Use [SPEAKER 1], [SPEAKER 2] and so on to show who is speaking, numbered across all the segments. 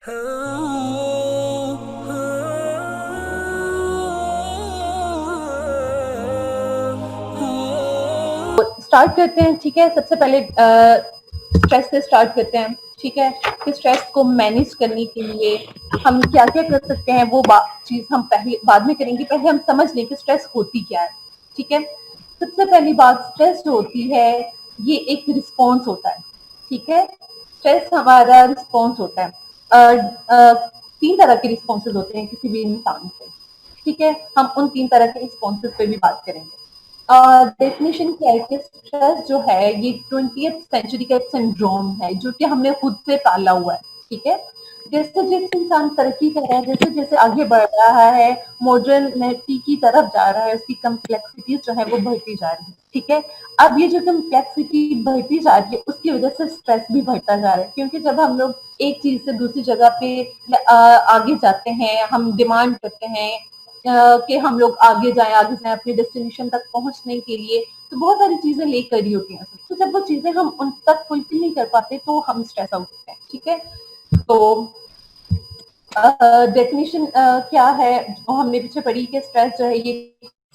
[SPEAKER 1] Start करते हैं। ठीक है, सबसे पहले स्ट्रेस से स्टार्ट करते हैं। ठीक है, कि स्ट्रेस को मैनेज करने के लिए हम क्या क्या कर सकते हैं, वो चीज हम पहले बाद में करेंगे। पहले हम समझ लें कि स्ट्रेस होती क्या है। ठीक है, सबसे पहली बात, स्ट्रेस जो होती है ये एक रिस्पॉन्स होता है। ठीक है, स्ट्रेस हमारा रिस्पॉन्स होता है। तीन तरह के रिस्पॉन्सेज होते हैं किसी भी इंसान के। ठीक है, हम उन तीन तरह के रिस्पॉन्सेज पे भी बात करेंगे। डेफिनेशन क्या है कि स्ट्रेस जो है ये 20th सेंचुरी का एक सिंड्रोम है जो कि हमने खुद से पाला हुआ है। ठीक है, जैसे जैसे इंसान तरक्की कर रहा है, जैसे जैसे आगे बढ़ रहा है, मॉडर्निटी की तरफ जा रहा है, उसकी कम्प्लेक्सिटी जो है वो बढ़ती जा रही है। ठीक है, अब ये जो कम्प्लेक्सिटी बढ़ती जा रही है उसकी वजह से स्ट्रेस भी बढ़ता जा रहा है, क्योंकि जब हम लोग एक चीज से दूसरी जगह पे आगे जाते हैं, हम डिमांड करते हैं कि हम लोग आगे जाएं अपने डेस्टिनेशन तक पहुंचने के लिए, तो बहुत सारी चीजें लेकर ही होती हैं। तो जब वो चीजें हम उन तक फुलफिल नहीं कर पाते तो हम स्ट्रेस आउट होते हैं। ठीक है, तो डेफिनेशन क्या है जो हमने पीछे पढ़ी कि स्ट्रेस जो है ये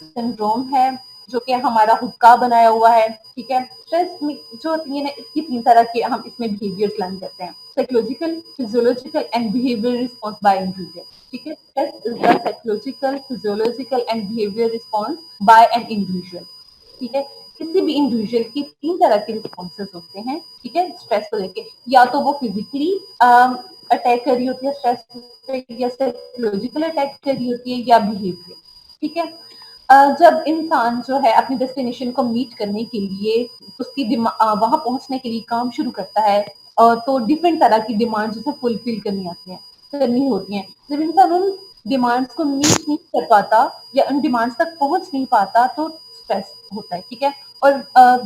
[SPEAKER 1] सिंड्रोम है जो कि हमारा खुद का बनाया हुआ है। ठीक है, स्ट्रेस में जो होती है ना, इसकी तीन तरह के हम इसमें बिहेवियर्स लर्न करते हैं: psychological, physiological and behaviour response by individual. ठीक है, stress is the psychological, physiological and behaviour response by an individual. ठीक है, किसी भी इंडिविजुअल की तीन तरह के रिस्पॉन्सेज होते हैं। ठीक है, स्ट्रेस को लेके, या तो वो फिजिकली अटैक कर रही होती है स्ट्रेस पे, या साइकोलॉजिकल अटैक कर रही होती है, या बिहेवियर। ठीक है, जब इंसान जो है अपनी डेस्टिनेशन को मीट करने के लिए उसकी वहां पहुंचने के लिए काम शुरू करता है, तो डिफरेंट तरह की डिमांड उसे फुलफिल करनी होती हैं। जब इंसान उन डिमांड्स को मीट नहीं कर पाता या उन डिमांड्स तक पहुंच नहीं पाता तो स्ट्रेस होता है। ठीक है, और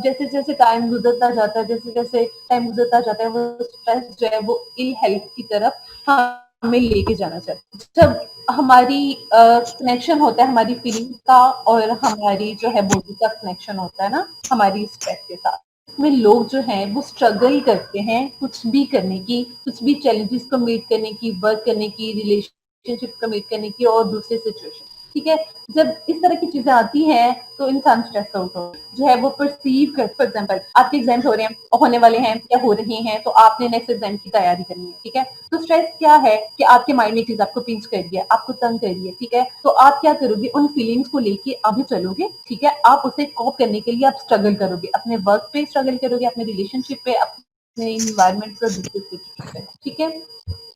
[SPEAKER 1] जैसे जैसे टाइम गुजरता जाता है, जैसे जैसे टाइम गुजरता जाता है, वो स्ट्रेस जो है वो इल हेल्थ की तरफ हमें लेके जाना चाहिए। जब हमारी कनेक्शन होता है हमारी फीलिंग का और हमारी जो है बॉडी का कनेक्शन होता है ना हमारी स्ट्रेस के साथ, में लोग जो हैं वो स्ट्रगल करते हैं कुछ भी करने की, कुछ भी चैलेंजेस को मीट करने की, वर्क करने की, रिलेशनशिप को मीट करने की और दूसरे सिचुएशन। ठीक है, जब इस तरह की चीजें आती हैं तो इंसान स्ट्रेस आउट हो जो है वो परसीव कर। फॉर एग्जाम्पल, आपके एग्जाम्स हो रहे हैं, होने वाले हैं या हो रहे हैं, तो आपने नेक्स्ट एग्जाम की तैयारी करनी है। ठीक है, तो स्ट्रेस क्या है कि आपके माइंड में चीज आपको पिंच कर रही है, आपको तंग कर रही है। ठीक है, तो आप क्या करोगे, उन फीलिंग्स को लेके आगे चलोगे। ठीक है, आप उसे कॉप करने के लिए आप स्ट्रगल करोगे, अपने वर्क पे स्ट्रगल करोगे, अपने रिलेशनशिप पे, अपने इन्वायरमेंट पे, दूसरे सिचुएशन पे। ठीक है,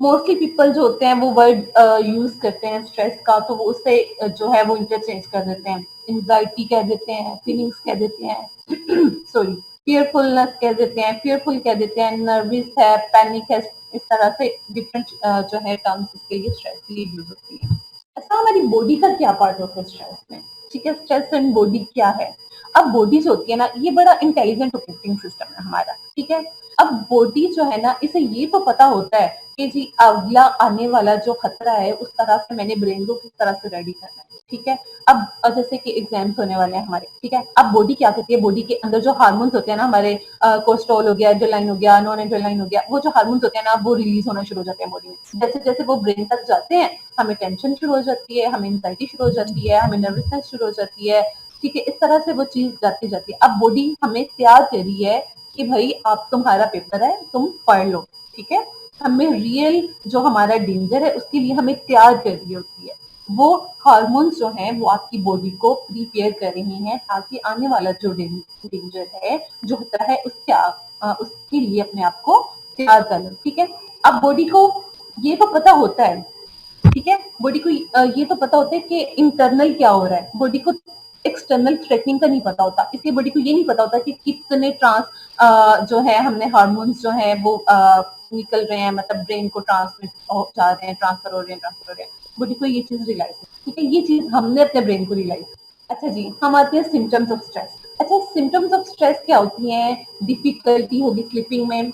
[SPEAKER 1] मोस्टली पीपल जो होते हैं वो वर्ड यूज करते हैं स्ट्रेस का, तो वो उससे जो है वो इंटरचेंज कर देते हैं, एंजाइटी कह देते हैं, फीलिंग्स कह देते हैं सॉरी, फियरफुलनेस कह देते हैं, फियरफुल कह देते हैं, नर्वस है, पैनिक है। इस तरह से डिफरेंट जो है टर्म्स इसके लिए स्ट्रेस के लिए यूज होती है। ऐसा हमारी बॉडी का क्या पार्ट होता है स्ट्रेस में? ठीक है, स्ट्रेस एंड बॉडी क्या है? अब बॉडी जो होती है ना, ये बड़ा इंटेलिजेंट ऑपरेटिंग सिस्टम है हमारा। ठीक है, अब बॉडी जो है ना, इसे ये तो पता होता है कि जी अगला आने वाला जो खतरा है उस तरह से मैंने ब्रेन को किस तरह से रेडी करना है। ठीक है, अब जैसे कि एग्जाम्स होने वाले हैं हमारे। ठीक है, अब बॉडी क्या करती है, बॉडी के अंदर जो हार्मोन्स होते हैं ना हमारे, कोलेस्ट्रॉल हो गया, एड्रेनालिन हो गया, नॉन एड्रेनालिन हो गया, वो जो हार्मोन्स होते हैं ना वो रिलीज होना शुरू हो जाते हैं बॉडी में। जैसे जैसे वो ब्रेन तक जाते हैं हमें टेंशन शुरू हो जाती है, हमें एंजाइटी शुरू हो जाती है, हमें नर्वसनेस शुरू हो जाती है। ठीक है, इस तरह से वो चीज जाती जाती है। अब बॉडी हमें तैयार कर रही है कि भाई आप तुम्हारा पेपर है, तुम पढ़ लो। ठीक है, हमें रियल जो हमारा डेंजर है उसके लिए हमें तैयार कर रही होती है। वो हार्मोन्स जो हैं वो आपकी बॉडी को प्रिपेयर कर रही हैं ताकि आने वाला जो डेंजर है, जो खतरा है, उसके लिए अपने आप को तैयार कर लो। ठीक है, अब बॉडी को ये तो पता होता है। ठीक है, बॉडी को ये तो पता होता है कि इंटरनल क्या हो रहा है, बॉडी को एक्सटर्नल थ्रेटनिंग का नहीं पता होता, इसलिए बॉडी को ये नहीं पता होता कि कितने जो है हमने हार्मोन्स जो है वो निकल रहे हैं, मतलब ब्रेन को ट्रांसमिट जा रहे हैं, ट्रांसफर हो रहे हैं। बॉडी को ये चीज रियलाइज है। ठीक है, ये चीज हमने अपने ब्रेन को रियलाइज। अच्छा जी, हम आते हैं सिम्टम्स ऑफ स्ट्रेस। अच्छा, सिम्टम्स ऑफ स्ट्रेस क्या होती हैं? डिफिकल्टी होगी स्लीपिंग में,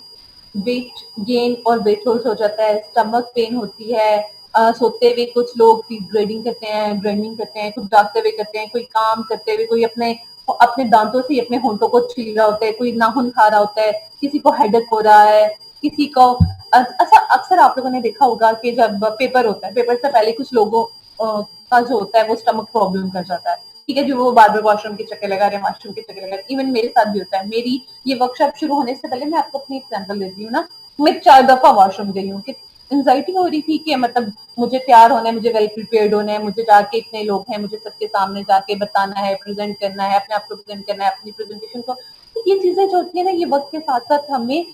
[SPEAKER 1] वेट गेन और वेट लॉस हो जाता है, स्टमक पेन होती है, सोते हुए कुछ लोग ग्रेडिंग करते हैं, ग्राइंडिंग करते हैं, कुछ जागते हुए करते हैं, कोई काम करते हुए, कोई अपने अपने दांतों से अपने होंठों को छील रहा होता है, कोई नाखून खा रहा होता है, किसी को हेडेक हो रहा है, किसी को अच्छा, अक्सर आप लोगों ने देखा होगा कि जब पेपर होता है, पेपर से पहले कुछ लोगों का जो होता है वो स्टमक प्रॉब्लम कर जाता है, ठीक है, जो वो बार बार वॉशरूम के चक्कर लगा रहे हैं, वॉशरूम के चक्कर लगा रहे हैं। इवन मेरे साथ भी होता है। मेरी ये वर्कशॉप शुरू होने से पहले मैं आपको अपनी एग्जाम्पल देती हूँ ना, मैं 4 दफा वॉशरूम गई हूँ कि एंजाइटी हो रही थी कि मतलब मुझे तैयार होना है, मुझे वेल प्रिपेयर्ड होना है, मुझे जाके इतने लोग हैं, मुझे सबके सामने जाके बताना है, प्रेजेंट करना है, अपने आप को प्रेजेंट करना है, अपनी प्रेजेंटेशन को। तो ये चीजें जो होती है ना, ये वक्त के साथ साथ हमें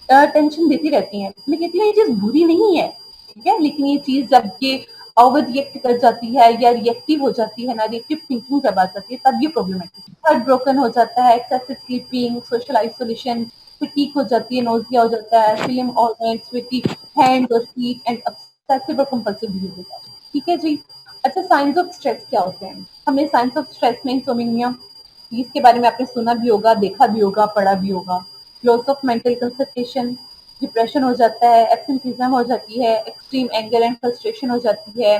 [SPEAKER 1] टेंशन देती रहती हैं। मैं कहती हूँ ये चीज बुरी नहीं है, ठीक है, लेकिन ये चीज जब ये ओवर रिएक्ट कर जाती है या रिएक्टिव हो जाती है ना, रिएक्टिव थिंकिंग जब आ जाती है, तब ये प्रॉब्लमेटिक। हार्ट ब्रोकन हो जाता है, excessive sleeping, social isolation, fatigue हो जाती है, नोजिया हो जाता है, फीलिंग ऑर्गन्स, फटीग, हैंड और फीट एंड ऑब्सेसिव और कंपल्सिव बिहेवियर। ठीक है जी। अच्छा, साइंस ऑफ स्ट्रेस क्या होते हैं? हमने साइंस ऑफ स्ट्रेस में इंसोम्निया, इसके बारे में आपने सुना भी होगा, देखा भी होगा, पढ़ा भी होगा। Loss of mental concentration, depression हो जाता है, एब्सेंटिज्म हो जाती है, एक्सट्रीम एंगर एंड फ्रस्ट्रेशन हो जाती है,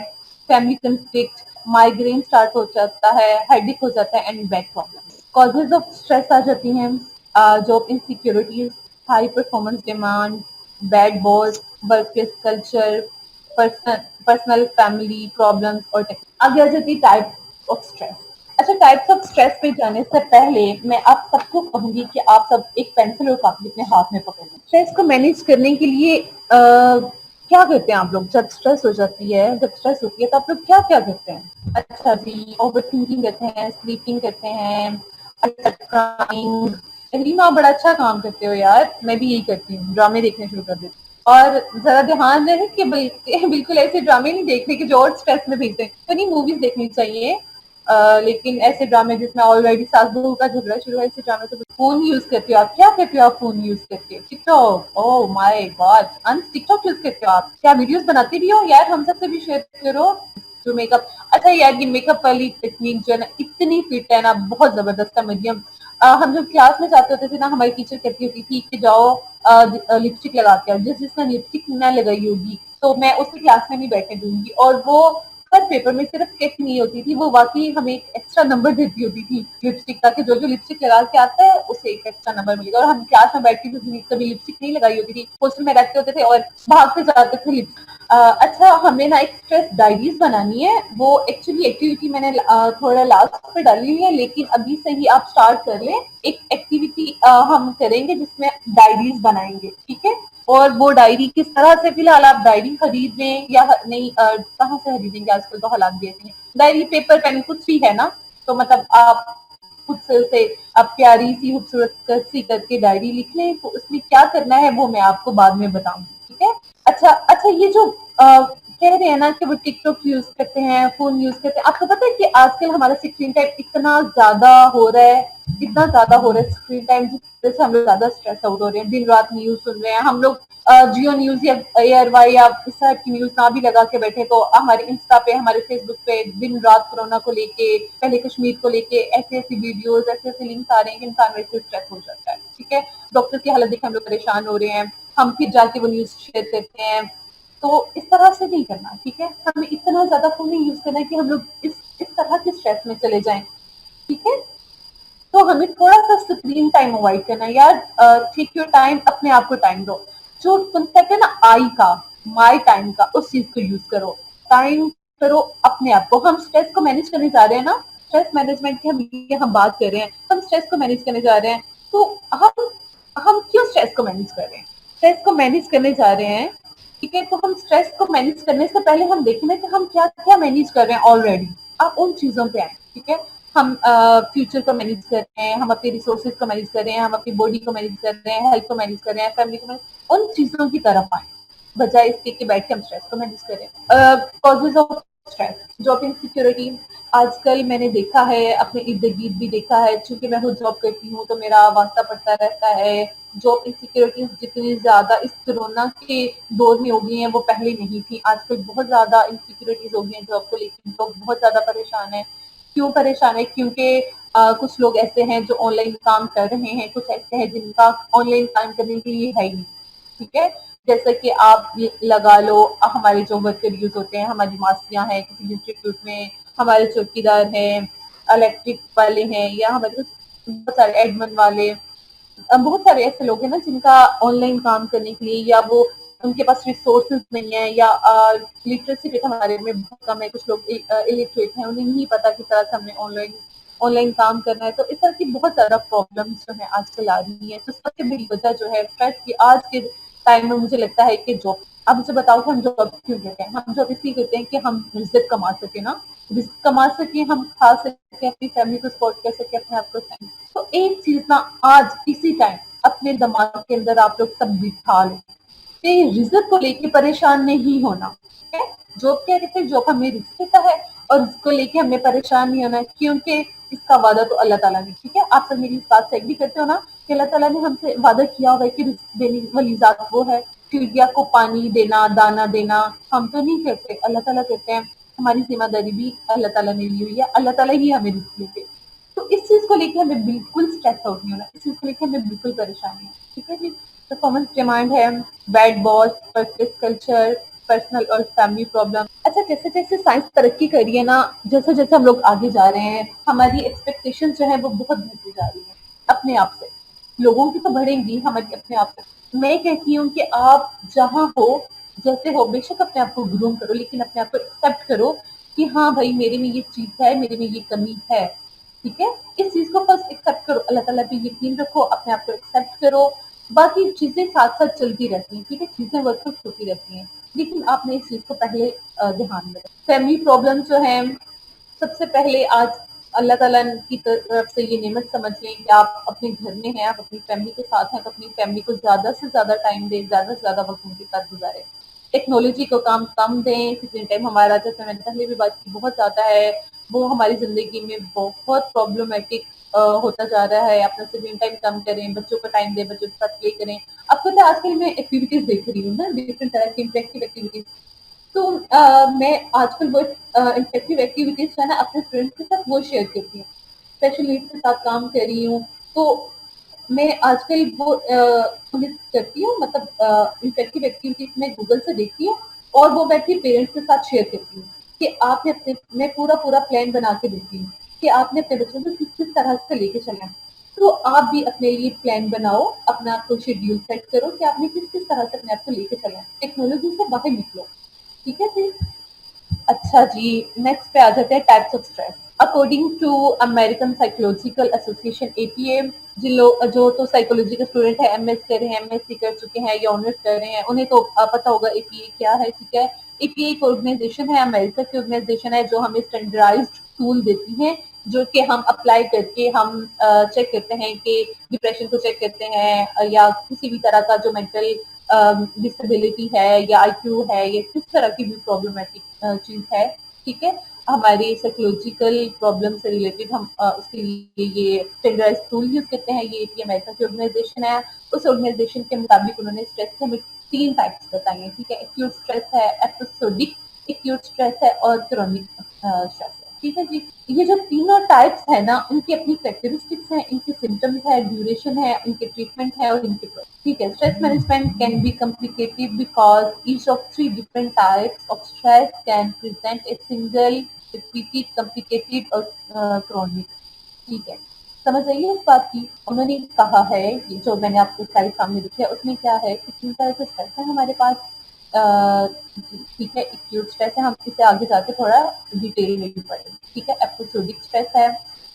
[SPEAKER 1] फैमिली कंफ्लिक्ट, माइग्रेन स्टार्ट हो जाता है, हेडेक हो जाता है and back problem. Causes of stress आ जाती हैं, job insecurities, high performance demand, bad boss, work place culture, personal family problems और आगे आ जाती टाइप ऑफ स्ट्रेस। अच्छा, टाइप्स ऑफ स्ट्रेस पे जाने से पहले मैं आप सबको कहूंगी कि आप सब एक पेंसिल और कॉपी अपने हाथ में पकड़ लें। स्ट्रेस को मैनेज करने के लिए क्या करते हैं आप लोग जब स्ट्रेस हो जाती है, जब स्ट्रेस होती है तो आप लोग क्या क्या करते हैं? अच्छा जी, ओवर थिंकिंग करते हैं, स्लीपिंग करते हैं, क्राइंग। रीमा, बड़ा अच्छा काम करते हो यार, मैं भी यही करती हूँ, ड्रामे देखने शुरू कर देती हूँ। और जरा ध्यान रहे कि बिल्कुल ऐसे ड्रामे नहीं देखने के जो और स्ट्रेस में भेजते हैं। तो नहीं, मूवीज देखनी चाहिए, लेकिन ऐसे ड्रामे जिसमें ऑलरेडी सास बहू का झगड़ा शुरू है, ऐसे ड्रामे तो। फोन यूज करते हो आप? क्या करते हो आप फोन यूज करके? टिकटॉक? ओह माय गॉड, अंश टिकटॉक यूज करते हो आप? क्या वीडियोस बनाते भी हो यार? हम सबसे भी शेयर करो जो मेकअप। अच्छा यार, ये मेकअप वाली टेक्निक जो है ना, इतनी फिट है ना, बहुत जबरदस्त है मरियम। हम जब क्लास में जाते होते थे ना, हमारी टीचर कहती होती थी कि जाओ लिपस्टिक लगा के आओ। जिसने लिपस्टिक न लगाई होगी तो मैं उसकी क्लास में नहीं बैठने दूंगी। और वो हर पेपर में सिर्फ टिक नहीं होती थी, वो वाकई हमें एक एक्स्ट्रा नंबर देती होती थी लिपस्टिक का, कि जो जो लिपस्टिक लगा के आता है उसे एक एक्स्ट्रा नंबर मिलेगा। और हम क्लास में बैठते थे, कभी लिपस्टिक नहीं लगाई होती थी, हॉस्टल में रहते होते थे और भागते जाते थे लिपस्टिक। अच्छा, हमें ना एक स्ट्रेस डायरीज बनानी है। वो एक्चुअली एक्टिविटी मैंने थोड़ा लास्ट पे डाली हुई है, लेकिन अभी से ही आप स्टार्ट कर लें। एक एक्टिविटी हम करेंगे जिसमें डायरीज बनाएंगे, ठीक है। और वो डायरी किस तरह से, फिलहाल आप डायरी खरीद लें या नहीं, कहाँ से खरीदेंगे, आजकल तो हालात भी ऐसे हैं। डायरी, पेपर, पेन कुछ भी है ना, तो मतलब आप खुद से उसे आप प्यारी सी खूबसूरत सी करके डायरी लिख लें। तो उसमें क्या करना है वो मैं आपको बाद में बताऊंगी, ठीक है। अच्छा अच्छा, ये जो कह रहे हैं ना कि वो टिकटॉक यूज करते हैं, फोन यूज करते हैं, आपको पता है कि आजकल हमारा स्क्रीन टाइम इतना ज्यादा हो रहा है, इतना ज्यादा हो रहा है स्क्रीन टाइम, जिस वजह से हम लोग ज्यादा स्ट्रेस आउट हो रहे हैं, दिन रात न्यूज सुन रहे हैं हम लोग। जियो न्यूज या एयर वाई या इस तरह की न्यूज ना भी लगा के बैठे तो हमारे इंस्टा पे, हमारे फेसबुक पे दिन रात कोरोना को लेके, पहले कश्मीर को लेके ऐसी ऐसी वीडियोस, ऐसे ऐसे लिंक्स आ रहे हैं कि इंसान वैसे स्ट्रेस हो जाता है, ठीक है। डॉक्टर की हालत देख हम लोग परेशान हो रहे हैं, हम फिर जाके वो न्यूज शेयर करते हैं। तो इस तरह से नहीं करना, ठीक है। हमें इतना ज्यादा फोन नहीं यूज करना है कि हम लोग इस तरह के स्ट्रेस में चले जाएं, ठीक है। तो हमें थोड़ा सा स्क्रीन टाइम अवॉइड करना है यार। टेक योर टाइम, अपने आप को टाइम दो। जो कंसेप्ट है ना आई का, माई टाइम का, उस चीज को यूज करो। टाइम करो अपने आप को। हम स्ट्रेस को मैनेज करने जा रहे हैं ना, स्ट्रेस मैनेजमेंट की हम बात कर रहे हैं, हम स्ट्रेस को मैनेज करने जा रहे हैं। तो हम क्यों स्ट्रेस को मैनेज कर रहे हैं? स्ट्रेस को मैनेज करने जा रहे हैं, ठीक है। तो हम स्ट्रेस को मैनेज करने से पहले हम देखें ना कि हम क्या क्या मैनेज कर रहे हैं ऑलरेडी। आप उन चीजों पे आए, ठीक है। हम फ्यूचर को मैनेज कर रहे हैं, हम अपने रिसोर्सेज को मैनेज कर रहे हैं, हम अपनी बॉडी को मैनेज कर रहे हैं, हेल्थ को मैनेज कर रहे हैं, फैमिली को मैनेज, उन चीजों की तरफ आए, बजाय इसके कि बैठ के हम स्ट्रेस को मैनेज करें। Causes of stress, job insecurity. आजकल मैंने देखा है, अपने इर्द गिर्द भी देखा है, चूंकि मैं खुद जॉब करती हूँ तो मेरा वास्ता पड़ता रहता है। जॉब इनसिक्योरिटीज जितनी ज्यादा इस कोरोना के दौर में हो गई हैं वो पहले नहीं थी। आजकल बहुत ज्यादा इनसिक्योरिटीज हो गई हैं जॉब को लेकर, लोग बहुत ज्यादा परेशान है। क्यों परेशान है? क्योंकि कुछ लोग ऐसे हैं जो ऑनलाइन काम कर रहे हैं, कुछ ऐसे हैं जिनका ऑनलाइन काम करने के लिए है ही नहीं, ठीक है। जैसे कि आप लगा लो, हमारे जो वर्कर यूज होते हैं, हमारी मासियां हैं किसी इंस्टीट्यूट में, हमारे चौकीदार हैं, इलेक्ट्रिक वाले हैं, या हमारे कुछ बहुत सारे एडमिन वाले, बहुत सारे ऐसे लोग हैं ना जिनका ऑनलाइन काम करने के लिए, या वो उनके पास रिसोर्सेज नहीं है, या लिटरेसी रेट हमारे में बहुत कम है, कुछ लोग इलिटरेट हैं, उन्हें नहीं पता किस तरह से हमने ऑनलाइन ऑनलाइन काम करना है। तो इस तरह की बहुत ज्यादा प्रॉब्लम्स जो है आजकल आ रही है। तो सबसे बड़ी वजह जो है स्ट्रेस की आज के टाइम में मुझे लगता है कि जॉब। अब मुझे बताओ कि हम जॉब क्यों करते हैं? हम जॉब इसलिए करते हैं कि हम रिस्क कमा सके ना, रिस्क कमा सके, हम खा सके, अपनी फैमिली को सपोर्ट कर सके, अपने आप को। तो एक चीज ना आज इसी टाइम अपने दिमाग के अंदर आप लोग सब बिठा लो कि रिस्क को लेके परेशान नहीं होना। ठीक है, जॉब क्या कहते हैं, जॉब हमें रिस्क देता है और इसको लेके हमें परेशान नहीं होना, क्योंकि इसका वादा तो अल्लाह ताला ने, ठीक है, आप सब मेरी इस बात से एग्री करते हो ना कि अल्लाह ताला ने हमसे वादा किया हुआ है कि रिस्क देने वाली जात वो है। चिड़िया को पानी देना, दाना देना हम तो नहीं करते, अल्लाह ताला करते हैं। हमारी जिम्मेदारी भी अल्लाह ताला ने ली हुई है, अल्लाह ताला ही हमें रिस्क देते। तो इस चीज को लेके हमें बिल्कुल स्ट्रेस आउट नहीं होना, इस चीज को लेके हमें बिल्कुल परेशानी है। ठीक है जी, परफॉर्मेंस डिमांड है, bad boss, workplace culture, personal और फैमिली प्रॉब्लम। अच्छा, जैसे जैसे साइंस तरक्की कर रही है ना, जैसे जैसे हम लोग आगे जा रहे हैं, हमारी एक्सपेक्टेशन जो है वो बहुत बढ़ती जा रही है अपने आप से। लोगों की तो बढ़ेंगी, हमारी अपने आप से। मैं कहती हूँ कि आप जहाँ हो, जैसे हो, बेशक अपने आप को ग्रूम करो, लेकिन अपने आप को एक्सेप्ट करो कि हाँ भाई मेरे में ये चीज है, मेरे में ये कमी है। ठीक है, इस चीज को फर्स्ट एक्सेप्ट करो, अल्लाह ताला पे यकीन रखो, अपने आप को एक्सेप्ट करो। बाकी चीजें साथ साथ चलती रहती हैं, ठीक है, चीजें वर्कआउट होती रहती हैं, लेकिन आपने इस चीज को पहले ध्यान में रखो। फैमिली प्रॉब्लम जो है, सबसे पहले आज अल्लाह ताला की तरफ से ये नेमत समझ लें कि आप अपने घर में हैं, आप अपनी फैमिली के साथ हैं, तो अपनी फैमिली को ज्यादा से ज्यादा टाइम दें, ज्यादा से ज्यादा वक्त उनके साथ गुजारें। टेक्नोलॉजी को काम कम दें, स्क्रीन टाइम हमारा, जैसे मैंने पहले भी बात की, बहुत ज्यादा है, वो हमारी जिंदगी में बहुत प्रॉब्लमेटिक होता जा रहा है। अपना स्क्रीन टाइम कम करें, बच्चों को टाइम दें, बच्चों के साथ प्ले करें। आपको पता है आजकल मैं एक्टिविटीज देख रही हूँ ना, डिफरेंट तरह की इंटरेक्टिव एक्टिविटीज। तो मैं आजकल वो इंटरेक्टिव एक्टिविटीज है ना अपने स्टूडेंट्स के साथ वो शेयर करती हूँ, स्पेशल नीड्स के साथ काम कर रही हूँ। तो मैं आजकल वो उन्हें करती हूँ, मतलब इंटरेक्टिव एक्टिविटीज मैं गूगल से देखती हूँ और वो बैठी पेरेंट्स के साथ शेयर करती हूँ कि आपने अपने, मैं पूरा पूरा प्लान बना के देती हूँ कि आपने अपने बच्चों को किस किस तरह से लेके चलना है। तो आप भी अपने लिए प्लान बनाओ, अपना कोई शेड्यूल सेट करो कि आपने किस किस तरह से अपने आप को लेके चलना है, टेक्नोलॉजी से बाहर निकलो। ठीक है जी। अच्छा जी, नेक्स्ट पे आ जाते हैं types of stress. According to American Psychological Association APA, जिन लोग जो तो साइकोलॉजी के स्टूडेंट है, एमएस कर रहे हैं, एमएससी कर चुके हैं या ऑनर्स कर रहे हैं, उन्हें तो पता होगा एपीए क्या है। ठीक है, एपीए एक ऑर्गेनाइजेशन है, अमेरिका की ऑर्गेनाइजेशन है, जो हमें स्टैंडर्डाइज्ड टूल देती है, जो कि हम अप्लाई करके हम चेक करते हैं कि डिप्रेशन को चेक करते हैं, या किसी भी तरह का जो मेंटल डिसेबिलिटी है या आईक्यू है या किस तरह की भी प्रॉब्लमेटिक चीज है। ठीक है, हमारी साइकोलॉजिकल प्रॉब्लम से रिलेटेड हम उसके लिए ये स्टैंडर्डाइज टूल यूज करते हैं। ये अमेरिका की ऑर्गेनाइजेशन है, उस ऑर्गेनाइजेशन के मुताबिक उन्होंने स्ट्रेस के हमें 3 टाइप्स बताए हैं। ठीक है, एक्यूट स्ट्रेस है, एपिसोडिक एक्यूट स्ट्रेस है और क्रॉनिक स्ट्रेस है। ठीक है जी, ये जो तीनों टाइप्स है ना, उनकी अपनी कैरेक्टरिस्टिक्स है, इनके सिम्टम्स है, ड्यूरेशन है, इनके ट्रीटमेंट है और इनके। ठीक है, stress management can be complicated because each of 3 different types of stress can present a single, repeated, complicated और chronic। ठीक है, समझ आइए इस बात की। उन्होंने कहा है कि जो मैंने आपको स्लाइड सामने दिखी है उसमें क्या है कि 3 तरह के स्ट्रेस है हमारे पास। ठीक है, एक्यूट स्ट्रेस है, हम इसे आगे जाके थोड़ा डिटेल में भी पढ़ेंगे। ठीक है, एपिसोडिक स्ट्रेस है,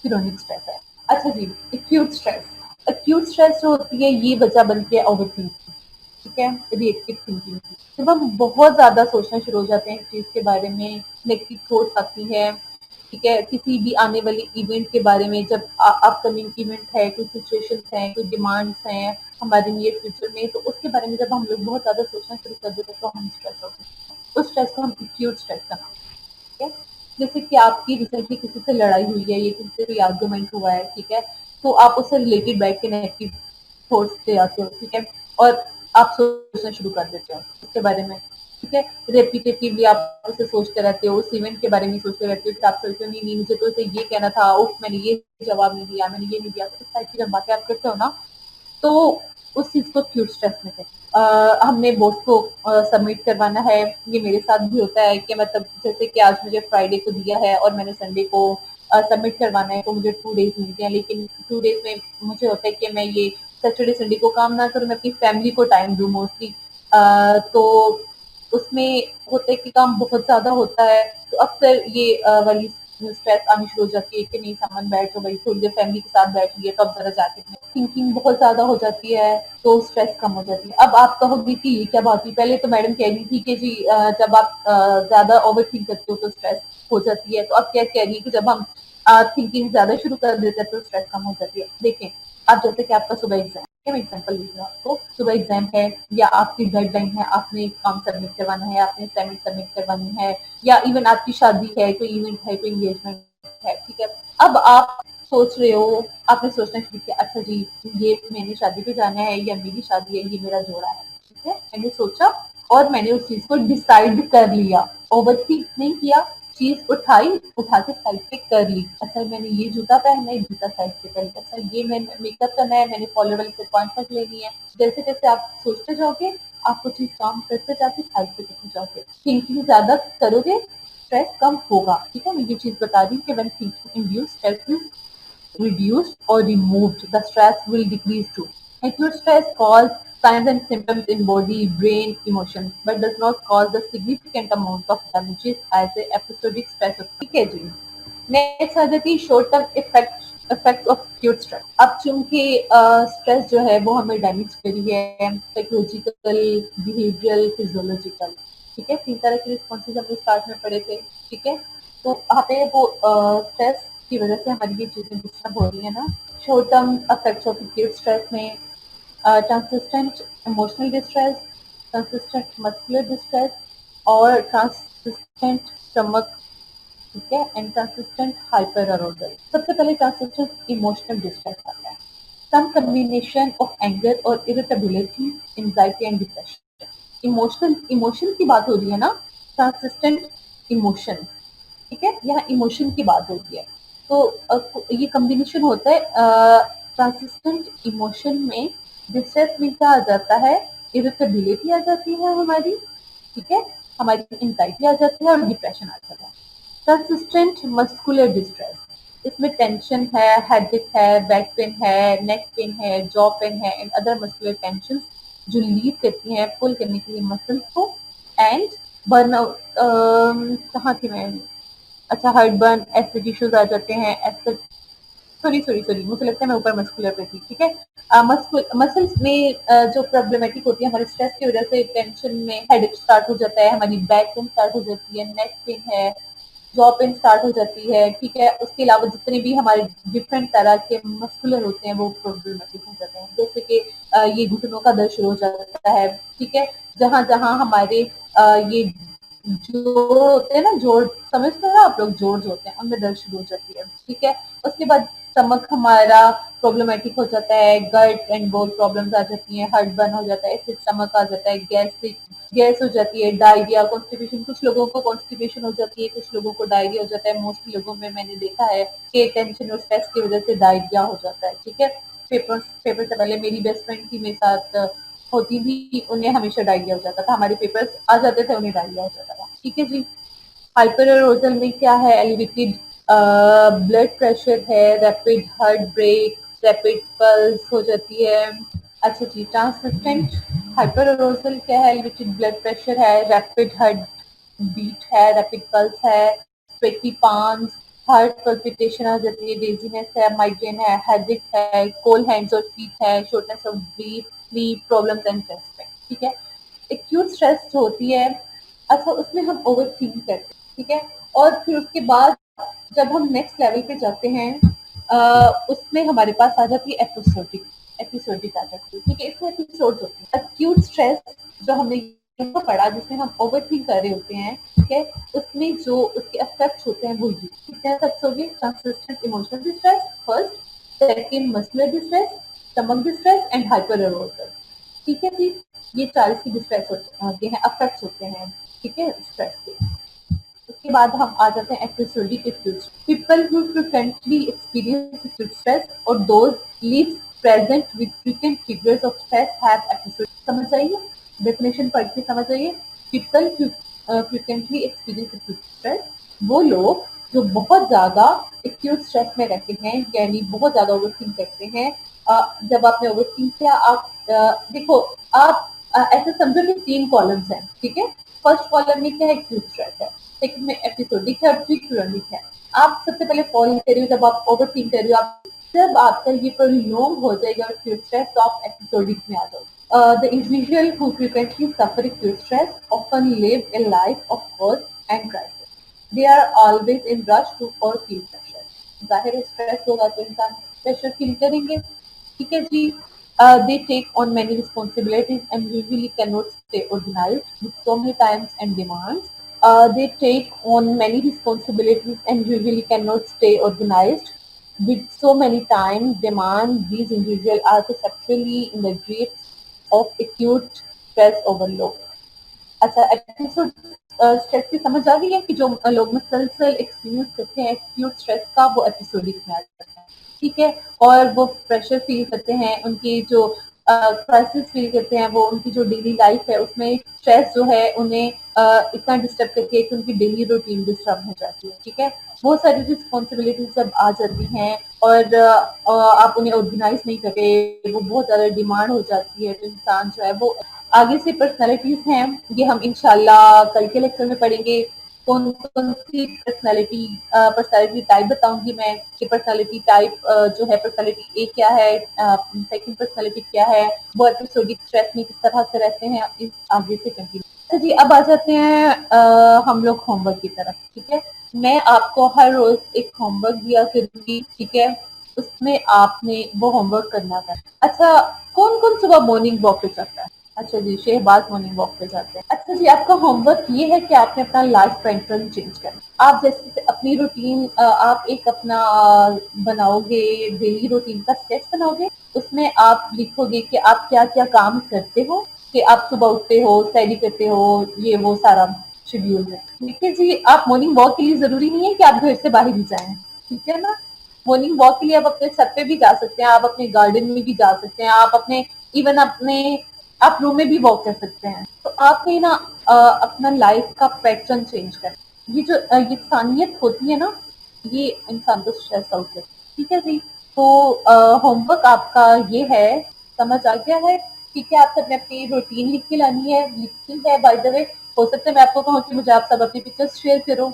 [SPEAKER 1] क्रोनिक स्ट्रेस है। अच्छा जी, एक्यूट स्ट्रेस। एक्यूट स्ट्रेस जो होती है ये वजह बनती है ओवर थिंकिंग। ठीक है, रिएक्टिव थिंकिंग की, जब हम बहुत ज्यादा सोचना शुरू हो जाते हैं इस चीज के बारे में, नेगेटिव थॉट्स आती है। ठीक है, किसी भी आने वाली इवेंट के बारे में, जब अपकमिंग इवेंट है, कोई सिचुएशंस हैं, कोई डिमांड्स हैं हमारे नियर फ्यूचर में, तो उसके बारे में जब हम लोग बहुत ज्यादा सोचना शुरू कर देते हैं तो हम स्ट्रेस होते हैं। उस स्ट्रेस को हम एक्यूट स्ट्रेस का नाम। ठीक है, जैसे कि आपकी रिसेंटली किसी से लड़ाई हुई है, ये किसी से कोई आर्गुमेंट हुआ है। ठीक है, तो आप उससे रिलेटेड बैठ के नेगेटिव थॉट्स पे आते हो। ठीक है, और आप सोचना शुरू कर देते हो उसके बारे में। ठीक है, रेपिटेटिवली आप उसे सोचते रहते हो, उस इवेंट के बारे में सोचते रहते हो, फिर आप सोचते हो नहीं नहीं मुझे तो इसे ये कहना था, उफ मैंने ये जवाब नहीं दिया, मैंने ये नहीं दिया। तो इस टाइप की जब बातें आप करते हो ना, तो उस चीज को क्यूट स्ट्रेस में कहते हैं। हमने बॉस को सबमिट करवाना है, ये मेरे साथ भी होता है कि मतलब जैसे कि आज मुझे फ्राइडे को दिया है और मैंने संडे को सबमिट करवाना है, तो मुझे 2 डेज मिलते हैं, लेकिन 2 डेज में मुझे होता है कि मैं ये सैटरडे संडे को काम ना करूँ, मैं अपनी फैमिली को टाइम दूँ मोस्टली। तो उसमें होता है कि काम बहुत ज़्यादा होता है, तो अक्सर ये वाली स्ट्रेस आनी शुरू हो जाती है कि नहीं सामान बैठ जाओ भाई, थोड़ी देर फैमिली के साथ बैठ लिए तो अब ज़रा जाके थिंकिंग बहुत ज़्यादा हो जाती है, तो स्ट्रेस कम हो जाती है। अब आप कहोगे कि ये क्या बात हुई? पहले तो मैडम कह रही थी कि जी जब आप ज़्यादा ओवर थिंक करते हो तो स्ट्रेस हो जाती है, तो अब क्या कह रही है कि जब हम थिंकिंग ज़्यादा शुरू कर देते हैं तो स्ट्रेस कम हो जाती है। देखें, अब जैसे कि आपका सुबह एग्ज़ाम है, मैं एग्ज़ाम्पल देती हूँ आपको, सुबह एग्ज़ाम है या आपकी डेडलाइन है, आपने एक काम सबमिट करवाना है, आपने असाइनमेंट सबमिट करवानी है या इवन आपकी शादी है, कोई इवेंट है, कोई एंगेजमेंट है, ठीक है? अब आप सोच रहे हो, आपने सोचना शुरू किया, अच्छा जी, ये मैंने शादी पे जाना है या मेरी शादी है, ये मेरा जोड़ा है, ठीक है? मैंने सोचा और मैंने उस चीज़ को डिसाइड कर लिया, ओवरथिंक नहीं किया, चीज़ उठाई, उठा के साइड पे कर ली। अच्छा मैंने ये जूता पहनना है, जूता साइड पे कर लिया। अच्छा ये मैंने मेकअप करना है, मैंने फॉलोअर वाली से अपॉइंटमेंट लेनी है। जैसे-जैसे आप सोचते जाओगे, आप वो चीज़ काम करते जाके साइड पे करते जाओगे। थिंकिंग ज़्यादा करोगे, स्ट्रेस कम होगा, ठीक है? मैं ये चीज़ बता रही हूँ कि when thinking induce stress is reduced or removed, the stress will decrease too. Acute stress causes signs and symptoms in body, brain, emotions, but does not cause the significant amount of damages as a episodic stress. ठीक है जी। Next आ जाती है short term effects of acute stress. अब चूंकि stress जो है वो हमें डैमेज करी है साइकोलॉजिकल, बिहेवियरल, फिजियोलॉजिकल, ठीक है? तीन तरह के रिस्पॉन्सेज हमने स्टार्ट में पढ़े थे, ठीक है? तो वहाँ पे वो स्ट्रेस की वजह से हमारी ये चीजें डिस्टर्ब हो रही है ना। Short term effects of acute stress में transient emotional distress, transient muscular distress और ट्रांसिस्टेंट स्टमक, ठीक है? And transient hyper arousal. सबसे पहले ट्रांसिस्टेंट इमोशनल डिस्ट्रेस आता है, सम कम्बिनेशन ऑफ एंगर और irritability, anxiety and depression. Emotion की बात हो रही है ना, ट्रांसिस्टेंट इमोशन, ठीक है? यहाँ इमोशन की बात होती है, तो ये कम्बिनेशन होता है ट्रांसिस्टेंट इमोशन में। डिस्ट्रेस में क्या आ जाता है, इरिटेबिलिटी आ जाती है हमारी, ठीक है? हमारी एंजाइटी आ जाती है और डिप्रेशन आ जाता है। कंसिस्टेंट मस्कुलर डिस्ट्रेस, इसमें टेंशन है, हेडेक है, बैक पेन है, नेक पेन है, जॉ पेन है एंड अदर मस्कुलर टेंशन जो लीड करती हैं पुल करने के लिए मसल्स को। एंड बर्नआउट, कहाँ थी मैं? अच्छा हार्ट बर्न, एसिड इश्यूज आ जाते हैं, एसिड, सॉरी सॉरी सॉरी, मुझे लगता है मैं ऊपर मस्कुलर पे थी, ठीक है? मसल्स में जो प्रॉब्लमेटिक होती है हमारे स्ट्रेस की वजह से, टेंशन में हेडेक स्टार्ट हो जाता है, हमारी बैक पेन स्टार्ट हो जाती है, नेक पेन है, जॉ पेन स्टार्ट हो जाती है, ठीक है? उसके अलावा जितने भी हमारे डिफरेंट तरह के मस्कुलर होते हैं वो प्रॉब्लमेटिक हो जाते हैं, जैसे कि ये घुटनों का दर्द शुरू हो जाता है, ठीक है? जहां जहां हमारे ये जोड़ होते हैं ना, जोड़ समझते हो आप लोग, जोड़ जो होते हैं उनमें दर्द शुरू हो जाती है, ठीक है? उसके बाद स्टमक हमारा प्रॉब्लमेटिक हो जाता है, गट एंड बोल प्रॉब्लम्स आ जाती हैं, हार्ट बर्न हो जाता है, एसिड स्टमक आ जाता है, गैस हो जाती है, डायरिया, कॉन्स्टिपेशन, कुछ लोगों को कॉन्स्टिपेशन हो जाती है, कुछ लोगों को डायरिया हो जाता है। मोस्टली लोगों में मैंने देखा है कि टेंशन और स्ट्रेस की वजह से डायरिया हो जाता है, ठीक है? पेपर से पहले मेरी बेस्ट फ्रेंड थी, मेरे साथ होती थी, उन्हें हमेशा डायरिया हो जाता था, हमारे पेपर्स आ जाते थे उन्हें डायरिया हो जाता था, ठीक है जी? हाइपर अरोजल में क्या है, एलिवेटेड ब्लड प्रेशर है, rapid heart break, rapid pulse हो जाती है। अच्छा जी, ट्रांसिस्टेंट हाइपर अरोजल क्या है, एलिवेटेड ब्लड प्रेशर है, रैपिड हार्ट बीट है, रैपिड पल्स है, स्वेटी पाम्स, हार्ट पल्पिटेशन आ जाती है, डेजीनेस है, माइग्रेन है, हेडेक है, कोल्ड हैंड्स और फीट है, shortness of breath, sleep problems and chest pain, ठीक है? एक्यूट स्ट्रेस जो होती है, अच्छा उसमें हम ओवर थिंक करते हैं, ठीक है? और फिर उसके बाद जब हम नेक्स्ट लेवल पे जाते हैं, उसमें हमारे पास आ जाती है एपिसोडिक, एपिसोडिक आ जाती है, ठीक है? इसमें एपिसोड्स होते हैं। एक्यूट स्ट्रेस जो हमने यहाँ पढ़ा, जिसमें हम ओवर थिंक कर रहे होते हैं, ठीक है? उसमें जो उसके इफेक्ट्स होते हैं वो ये कितने इफेक्ट्स हो गए, consistent emotional distress first, second muscular distress, stomach distress and hyper arousal, ठीक है जी? ये 40 की डिस्ट्रेस होते हैं, अफेक्ट्स होते हैं, ठीक है, स्ट्रेस के। उसके बाद हम आ जाते हैं episodic acute. People who frequently experience acute stress और those lives present with frequent triggers of stress have episode. समझ आइए, डेफिनेशन पढ़ के समझ आइए। People frequently experience acute stress, वो लोग जो बहुत ज्यादा एक्यूट स्ट्रेस में रहते हैं, यानी बहुत ज्यादा ओवरथिंक करते हैं। जब आपने ओवरथिंक किया, आप देखो, आप ऐसे समझो कि 3 कॉलम्स हैं, ठीक है। फर्स्ट कॉलम में क्या है, एक्यूट स्ट्रेस है, सेकंड में एपिसोडिक है और थर्ड क्रोनिक है। आप सबसे पहले फॉल कर रही हो, जब आप ओवर थिंक कर रही हो, आप जब आपका ये प्रोलॉन्ग हो जाएगा एक्यूट स्ट्रेस, तो आप एपिसोडिक में आ जाओगे। The individual who frequently suffer acute stress often live a life of work and crisis. They are always in rush to or feel pressure. जाहिर है स्ट्रेस होगा तो इंसान प्रेशर फील करेंगे, ठीक है जी। They take on many responsibilities and usually cannot stay organized with so many times and demands. They take on many responsibilities and usually cannot stay organized with so many time demand. These individuals are conceptually in the grips of acute stress overload. अच्छा, episode stress की समझ आ गई है कि जो लोग मुसलसल experience करते हैं एक्यूट स्ट्रेस का, वो एपिसोडिक में आ जाते हैं, ठीक है। और वो प्रेशर फील करते हैं, उनकी जो क्राइसिस फील करते हैं, वो उनकी जो डेली लाइफ है उसमें स्ट्रेस जो है उन्हें इतना डिस्टर्ब करके कि उनकी डेली रूटीन डिस्टर्ब हो जाती है, ठीक है। बहुत सारी रिस्पॉन्सिबिलिटीज जब आ जाती हैं और आप उन्हें ऑर्गेनाइज नहीं करते, वो बहुत ज्यादा डिमांड हो जाती है, तो इंसान जो है वो आगे से पर्सनालिटीज हैं, ये हम इंशाल्लाह कल के लेक्चर में पढ़ेंगे। कौन कौन सी पर्सनालिटी टाइप बताऊंगी मैं कि पर्सनालिटी टाइप जो है, पर्सनालिटी ए क्या है, सेकंड पर्सनालिटी क्या है, वो एपिसोडिक स्ट्रेस में किस तरह से रहते हैं, इस आगे से कंटिन्यू। अच्छा जी, अब आ जाते हैं हम लोग होमवर्क की तरफ, ठीक है। मैं आपको हर रोज एक होमवर्क दिया करूंगी, ठीक है। उसमें आपने वो होमवर्क करना है। अच्छा, कौन कौन सुबह मॉर्निंग वॉक पे जाता है? अच्छा जी, शहबाज मॉर्निंग वॉक पे जाते हैं। अच्छा जी, आपका होमवर्क ये है कि आपने अपना लाइफ पैटर्न चेंज करना। आप जैसे अपनी रूटीन आप एक अपना बनाओगे, डेली रूटीन का स्केच बनाओगे। उसमें आप लिखोगे कि आप क्या क्या काम करते हो, कि आप सुबह उठते हो, स्टडी करते हो, ये वो सारा शेड्यूल है, ठीक है जी। आप मॉर्निंग वॉक के लिए जरूरी नहीं है कि आप घर से बाहर ही जाएं, ठीक है ना। मॉर्निंग वॉक के लिए आप अपने छत पे भी जा सकते हैं, आप अपने गार्डन में भी जा सकते हैं, आप अपने इवन अपने आप रूम में भी वॉक कर सकते हैं। तो आपने ना अपना लाइफ का पैटर्न चेंज कर, ये जो ये इंसानियत होती है ना, ये इंसान को स्ट्रेस आउट करती है, ठीक है जी। तो होमवर्क आपका ये है, समझ आ गया है, ठीक है। आप सबने अपनी रूटीन लिख के लानी है, लिखी है बाय द वे। हो सकता है मैं आपको कहूँ कि मुझे आप सब अपनी पिक्चर्स शेयर करो,